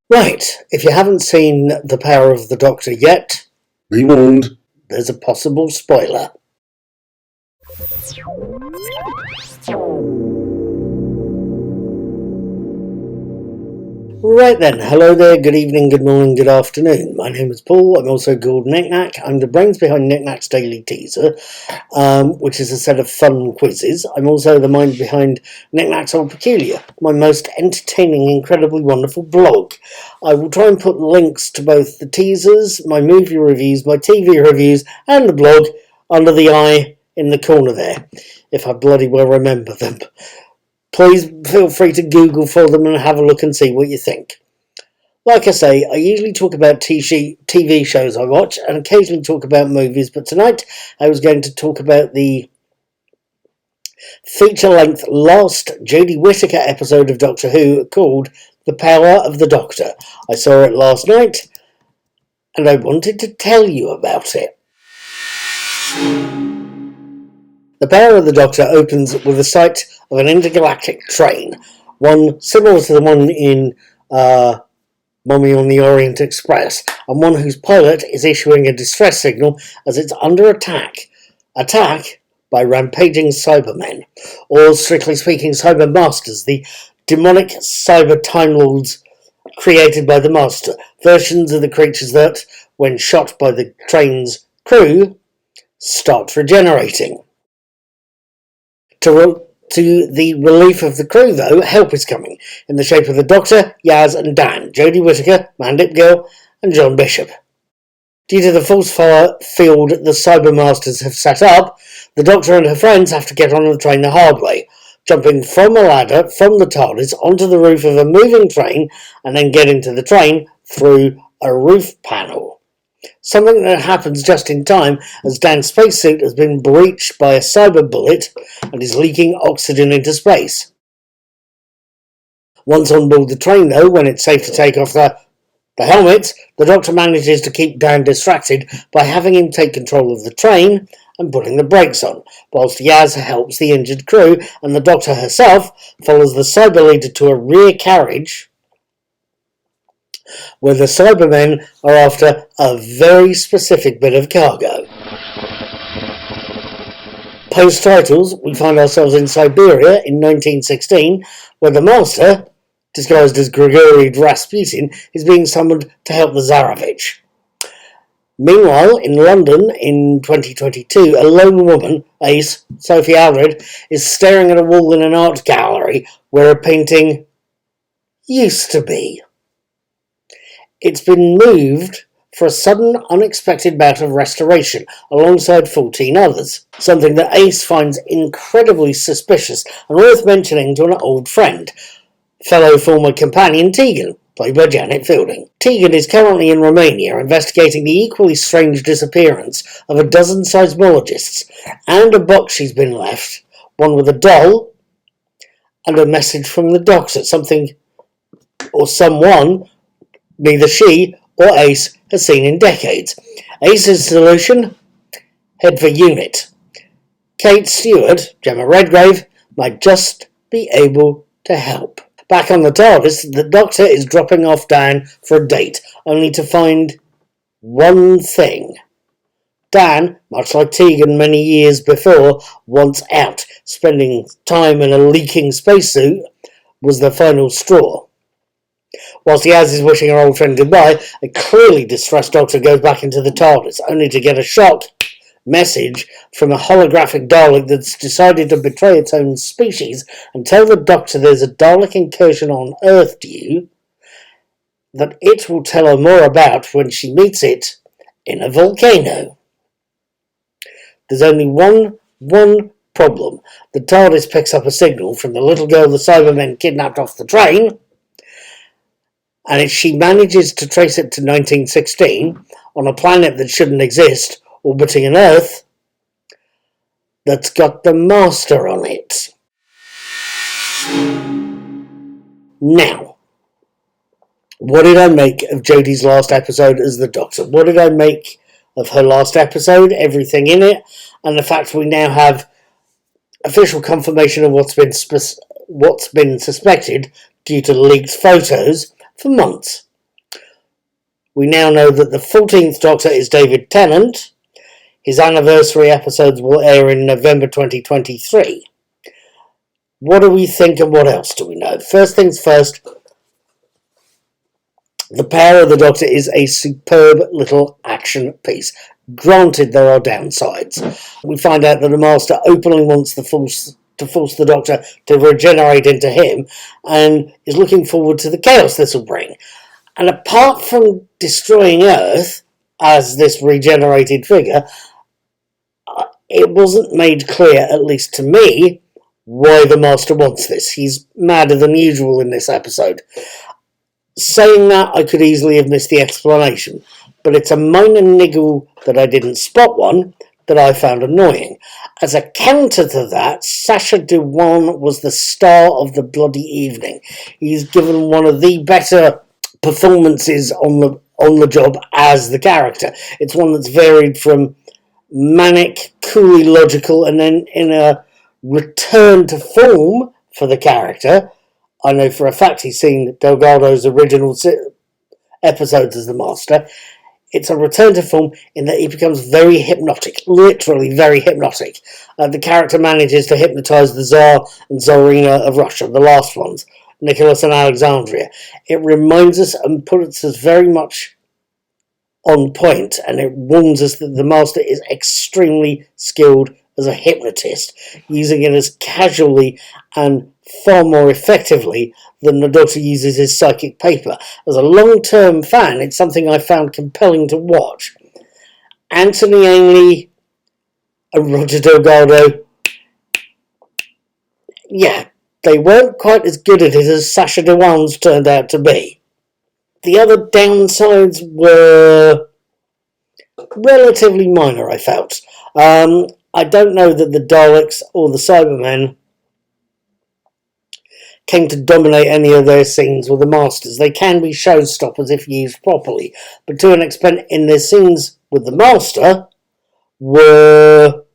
Right, if you haven't seen The Power of the Doctor yet, Be warned. there's a possible spoiler. Right then, hello there, good evening, good morning, good afternoon. My name is Paul, I'm also called Knick-Knack. I'm the brains behind Knick-Knack's Daily Teaser, which is a set of fun quizzes. I'm also the mind behind Knick-Knack's Old Peculiar, my most entertaining, incredibly wonderful blog. I will try and put links to both the teasers, my movie reviews, my TV reviews, and the blog under the eye in the corner there, if I bloody well remember them. Please feel free to Google for them and have a look and see what you think. Like I say, I usually talk about TV shows I watch and occasionally talk about movies, but tonight I was going to talk about the feature-length last Jodie Whittaker episode of Doctor Who called The Power of the Doctor. I saw it last night and I wanted to tell you about it. The Power of the Doctor opens with a sight of an intergalactic train, one similar to the one in Mummy on the Orient Express, and one whose pilot is issuing a distress signal as it's under attack. Attack by rampaging Cybermen, or strictly speaking Cyber Masters, the demonic cyber Time Lords created by the Master, versions of the creatures that, when shot by the train's crew, start regenerating. To the relief of the crew, though, help is coming, in the shape of the Doctor, Yaz and Dan, Jodie Whittaker, Mandip Gill, and John Bishop. Due to the false fire field the Cybermasters have set up, the Doctor and her friends have to get on the train the hard way, jumping from a ladder from the TARDIS onto the roof of a moving train and then getting to the train through a roof panel. Something that happens just in time as Dan's spacesuit has been breached by a cyber bullet and is leaking oxygen into space. Once on board the train, though, when it's safe to take off the helmets, the Doctor manages to keep Dan distracted by having him take control of the train and putting the brakes on, whilst Yaz helps the injured crew and the Doctor herself follows the cyber leader to a rear carriage where the Cybermen are after a very specific bit of cargo. Post-titles, we find ourselves in Siberia in 1916, where the Master, disguised as Grigory Rasputin, is being summoned to help the Tsarevich. Meanwhile, in London in 2022, a lone woman, Ace, Sophie Aldred, is staring at a wall in an art gallery where a painting used to be. It's been moved for a sudden, unexpected bout of restoration alongside 14 others, something that Ace finds incredibly suspicious and worth mentioning to an old friend, fellow former companion Tegan, played by Janet Fielding. Tegan is currently in Romania investigating the equally strange disappearance of a dozen seismologists and a box she's been left, one with a doll and a message from the Doctor, something or someone neither she or Ace has seen in decades. Ace's solution? Head for UNIT. Kate Stewart, Gemma Redgrave, might just be able to help. Back on the TARDIS, the Doctor is dropping off Dan for a date, only to find one thing. Dan, much like Tegan many years before, wants out. Spending time in a leaking spacesuit was the final straw. Whilst Yaz is wishing her old friend goodbye, a clearly distressed Doctor goes back into the TARDIS, only to get a shocked message from a holographic Dalek that's decided to betray its own species and tell the Doctor there's a Dalek incursion on Earth due that it will tell her more about when she meets it in a volcano. There's only one problem. The TARDIS picks up a signal from the little girl the Cybermen kidnapped off the train, and if she manages to trace it to 1916, on a planet that shouldn't exist, orbiting an Earth that's got the Master on it. Now, what did I make of Jodie's last episode as the Doctor? What did I make of her last episode, everything in it, and the fact we now have official confirmation of what's been suspected due to leaked photos for months? We now know that the 14th Doctor is David Tennant. His anniversary episodes will air in November 2023. What do we think and what else do we know? First things first, The Power of the Doctor is a superb little action piece. Granted, there are downsides. We find out that the Master openly wants to force the Doctor to regenerate into him and is looking forward to the chaos this will bring. And apart from destroying Earth as this regenerated figure, it wasn't made clear, at least to me, why the Master wants this. He's madder than usual in this episode. Saying that, I could easily have missed the explanation, but it's a minor niggle that I didn't spot one that I found annoying. As a counter to that, Sacha Dhawan was the star of the bloody evening. He's given one of the better performances on the job as the character. It's one that's varied from manic, coolly logical, and then in a return to form for the character. I know for a fact he's seen Delgado's original episodes as the Master. It's a return to form in that he becomes very hypnotic, literally very hypnotic. The character manages to hypnotise the Tsar and Tsarina of Russia, the last ones, Nicholas and Alexandria. It reminds us and puts us very much on point, and it warns us that the Master is extremely skilled as a hypnotist, using it as casually and far more effectively than the Doctor uses his psychic paper. As a long-term fan, it's something I found compelling to watch. Anthony Ainley and Roger Delgado, yeah, they weren't quite as good at it as Sacha Dhawan's turned out to be. The other downsides were relatively minor, I felt. I don't know that the Daleks or the Cybermen came to dominate any of their scenes with the Masters. They can be showstoppers if used properly, but to an extent in their scenes with the Master were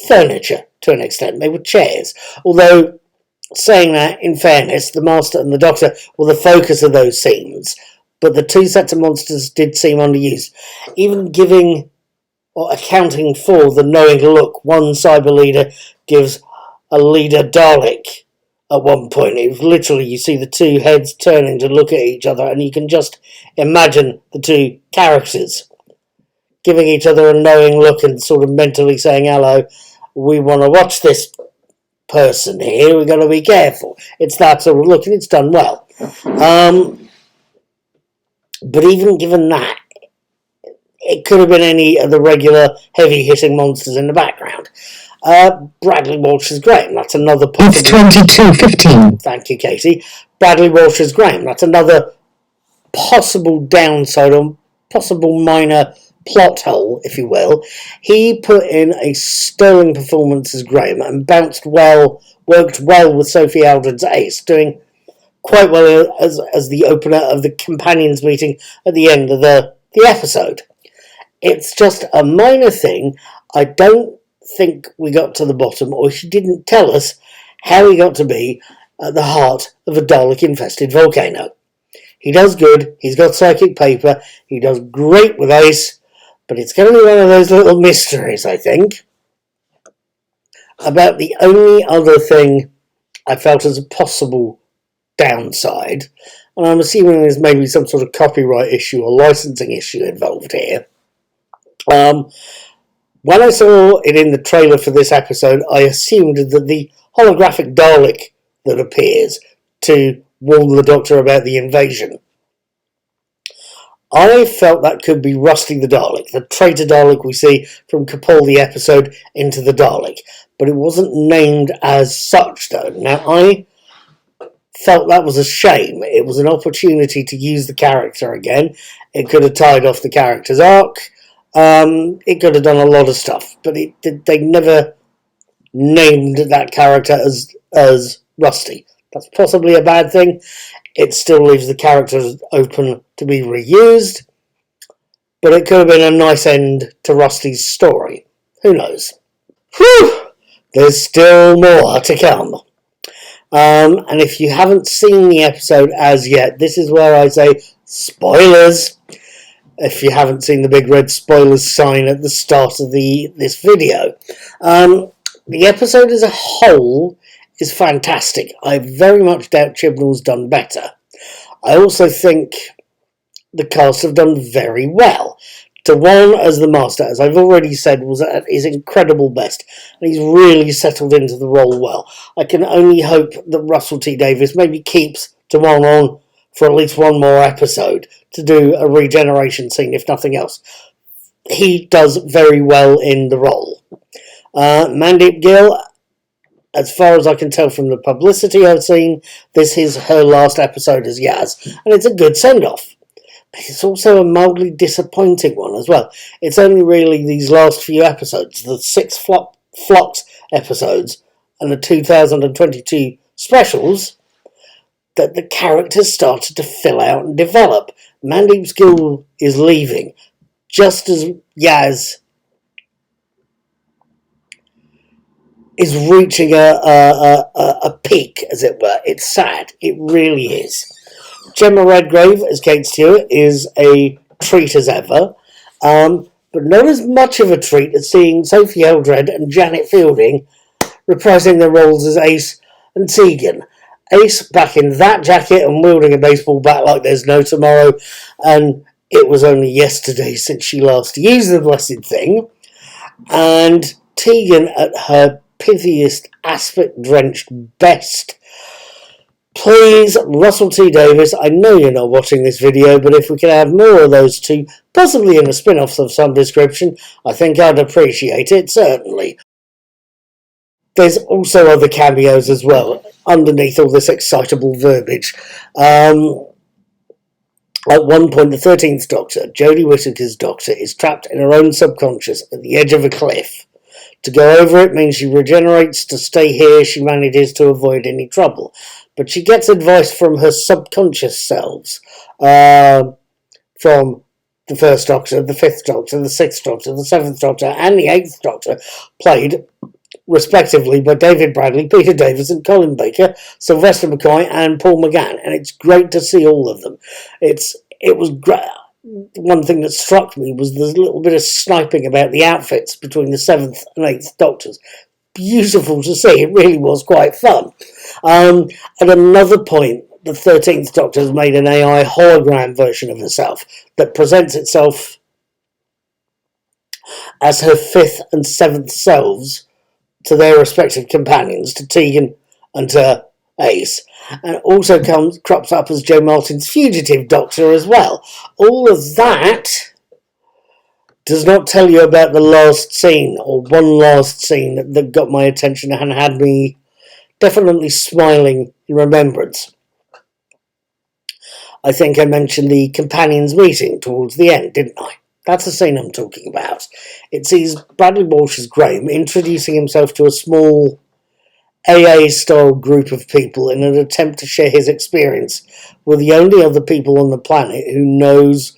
furniture, to an extent. They were chairs. Although, saying that, in fairness, the Master and the Doctor were the focus of those scenes, but the two sets of monsters did seem underused. Even giving or accounting for the knowing look one cyber leader gives a leader Dalek at one point. It was literally, you see the two heads turning to look at each other, and you can just imagine the two characters giving each other a knowing look and sort of mentally saying, hello, we want to watch this person here, we've got to be careful. It's that sort of look, and it's done well. But even given that, it could have been any of the regular heavy-hitting monsters in the background. Bradley Walsh is Graham. That's another possible... It's 22:15. Thank you, Katie. Bradley Walsh is Graham. That's another possible downside or possible minor plot hole, if you will. He put in a sterling performance as Graham and worked well with Sophie Aldred's ace, doing quite well as the opener of the companions meeting at the end of the episode. It's just a minor thing. I don't think we got to the bottom, or she didn't tell us how he got to be at the heart of a Dalek-infested volcano. He does good, he's got psychic paper, he does great with Ace, but it's going to be one of those little mysteries, I think. About the only other thing I felt as a possible downside, and I'm assuming there's maybe some sort of copyright issue or licensing issue involved here. When I saw it in the trailer for this episode, I assumed that the holographic Dalek that appears to warn the Doctor about the invasion, I felt that could be Rusty the Dalek, the traitor Dalek we see from Capaldi episode Into the Dalek, but it wasn't named as such though. Now I felt that was a shame. It was an opportunity to use the character again. It could have tied off the character's arc. It could have done a lot of stuff, but they never named that character as Rusty. That's possibly a bad thing. It still leaves the characters open to be reused, but it could have been a nice end to Rusty's story. Who knows? Whew! There's still more to come. And if you haven't seen the episode as yet, this is where I say spoilers. if you haven't seen the big red spoilers sign at the start of this video. The episode as a whole is fantastic. I very much doubt Chibnall's done better. I also think the cast have done very well. Dewan as the Master, as I've already said, was at his incredible best, and he's really settled into the role well. I can only hope that Russell T Davies maybe keeps Dewan on for at least one more episode to do a regeneration scene, if nothing else. He does very well in the role. Mandeep Gill, as far as I can tell from the publicity I've seen, this is her last episode as Yaz, and it's a good send-off. But it's also a mildly disappointing one as well. It's only really these last few episodes, the 6 Flocks episodes and the 2022 specials, that the characters started to fill out and develop. Mandeep Gill is leaving, just as Yaz is reaching a peak, as it were. It's sad. It really is. Gemma Redgrave as Kate Stewart is a treat as ever, but not as much of a treat as seeing Sophie Eldred and Janet Fielding reprising their roles as Ace and Tegan. Ace back in that jacket and wielding a baseball bat like there's no tomorrow, and it was only yesterday since she last used the blessed thing, and Tegan at her pithiest, aspect-drenched best. Please, Russell T Davies, I know you're not watching this video, but if we can have more of those two, possibly in a spin-off of some description, I think I'd appreciate it, certainly. There's also other cameos as well, underneath all this excitable verbiage. At one point, the 13th Doctor, Jodie Whittaker's Doctor, is trapped in her own subconscious at the edge of a cliff. To go over it means she regenerates. To stay here, she manages to avoid any trouble. But she gets advice from her subconscious selves, from the First Doctor, the Fifth Doctor, the Sixth Doctor, the Seventh Doctor, and the Eighth Doctor, played respectively by David Bradley, Peter Davis, and Colin Baker, Sylvester McCoy, and Paul McGann. And it's great to see all of them. It was great. One thing that struck me was the little bit of sniping about the outfits between the 7th and 8th Doctors. Beautiful to see. It really was quite fun. At another point, the 13th Doctor has made an AI hologram version of herself that presents itself as her 5th and 7th selves to their respective companions, to Tegan and to Ace, and also crops up as Joe Martin's fugitive Doctor as well. All of that does not tell you about the last scene, or one last scene that got my attention and had me definitely smiling in remembrance. I think I mentioned the companions meeting towards the end, didn't I? That's the scene I'm talking about. It sees Bradley Walsh as Graham introducing himself to a small AA-style group of people in an attempt to share his experience with the only other people on the planet who knows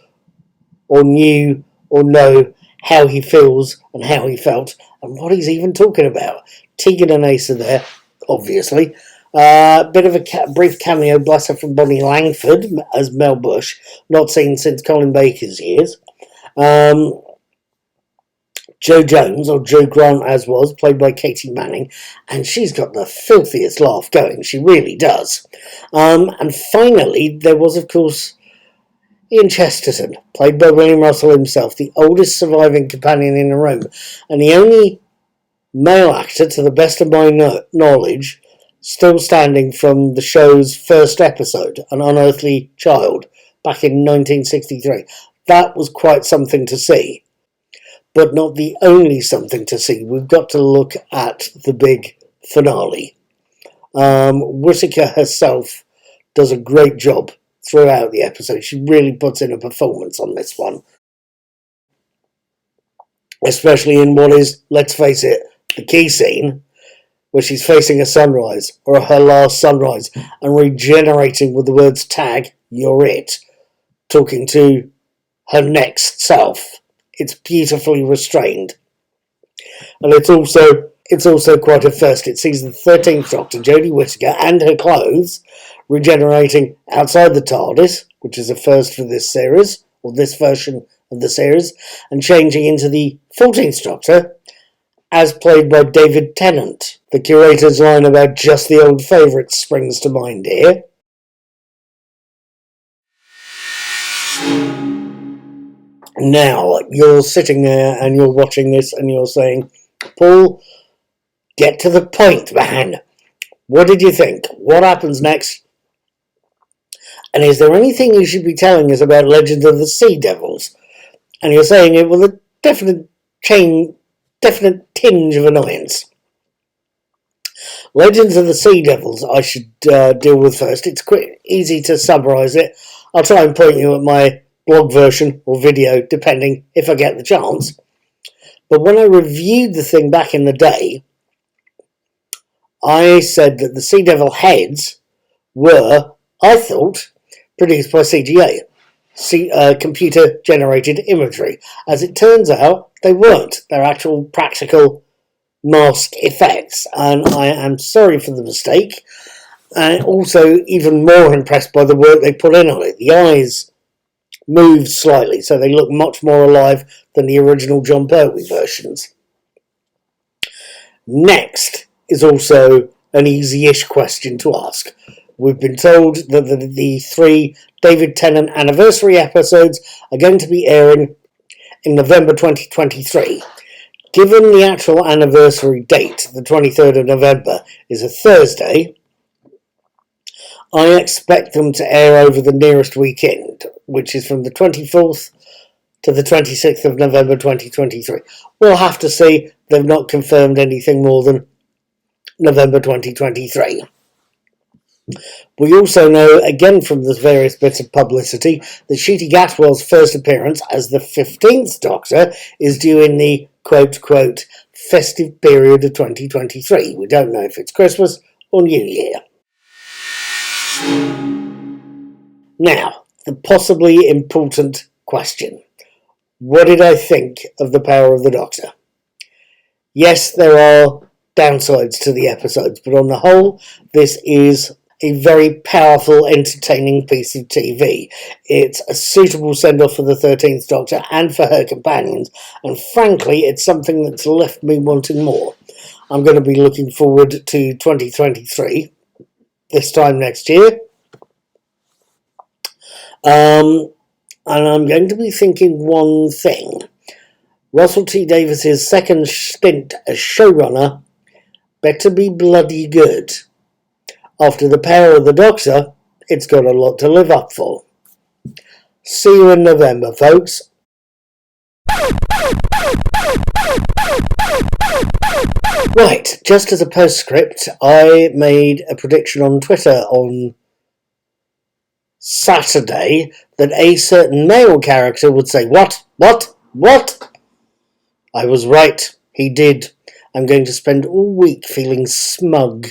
or knew or know how he feels and how he felt and what he's even talking about. Tegan and Ace are there, obviously. Bit of a brief cameo, bless her, from Bonnie Langford as Mel Bush, not seen since Colin Baker's years. Jo Jones, or Jo Grant as was, played by Katie Manning, and she's got the filthiest laugh going, she really does. And finally, there was, of course, Ian Chesterton, played by William Russell himself, the oldest surviving companion in the room, and the only male actor, to the best of my knowledge, still standing from the show's first episode, An Unearthly Child, back in 1963. That was quite something to see. But not the only something to see. We've got to look at the big finale. Whittaker herself does a great job throughout the episode. She really puts in a performance on this one. Especially in what is, let's face it, the key scene, where she's facing a sunrise, or her last sunrise, and regenerating with the words tag, you're it, talking to her next self. It's beautifully restrained. And it's also quite a first. It sees the 13th Doctor, Jodie Whittaker, and her clothes regenerating outside the TARDIS, which is a first for this series, or this version of the series, and changing into the 14th Doctor, as played by David Tennant. The curator's line about just the old favourites springs to mind here. Now, you're sitting there and you're watching this and you're saying, Paul, get to the point, man. What did you think? What happens next? And is there anything you should be telling us about Legends of the Sea Devils? And you're saying it with a definite tinge of annoyance. Legends of the Sea Devils I should deal with first. It's quick, easy to summarise it. I'll try and point you at my blog version or video, depending if I get the chance. But when I reviewed the thing back in the day, I said that the Sea Devil heads were, I thought, produced by CGA, computer-generated imagery. As it turns out, they weren't. They're actual practical mask effects, and I am sorry for the mistake, and also even more impressed by the work they put in on it. The eyes moved slightly, so they look much more alive than the original John Pertwee versions. Next is also an easy-ish question to ask. We've been told that the 3 David Tennant anniversary episodes are going to be airing in November 2023. Given the actual anniversary date, the 23rd of November, is a Thursday, I expect them to air over the nearest weekend, which is from the 24th to the 26th of November 2023. We'll have to see. They've not confirmed anything more than November 2023. We also know, again from the various bits of publicity, that Ncuti Gatwa's first appearance as the 15th Doctor is due in the quote-quote festive period of 2023. We don't know if it's Christmas or New Year. Now, the possibly important question. What did I think of the Power of the Doctor? Yes, there are downsides to the episodes, but on the whole, this is a very powerful, entertaining piece of TV. It's a suitable send-off for the 13th Doctor and for her companions, and frankly, it's something that's left me wanting more. I'm going to be looking forward to 2023, this time next year. And I'm going to be thinking one thing. Russell T Davies's second stint as showrunner better be bloody good. After the Power of the Doctor, it's got a lot to live up for. See you in November, folks. Right, just as a postscript, I made a prediction on Twitter on Saturday that a certain male character would say, What? I was right, he did. I'm going to spend all week feeling smug.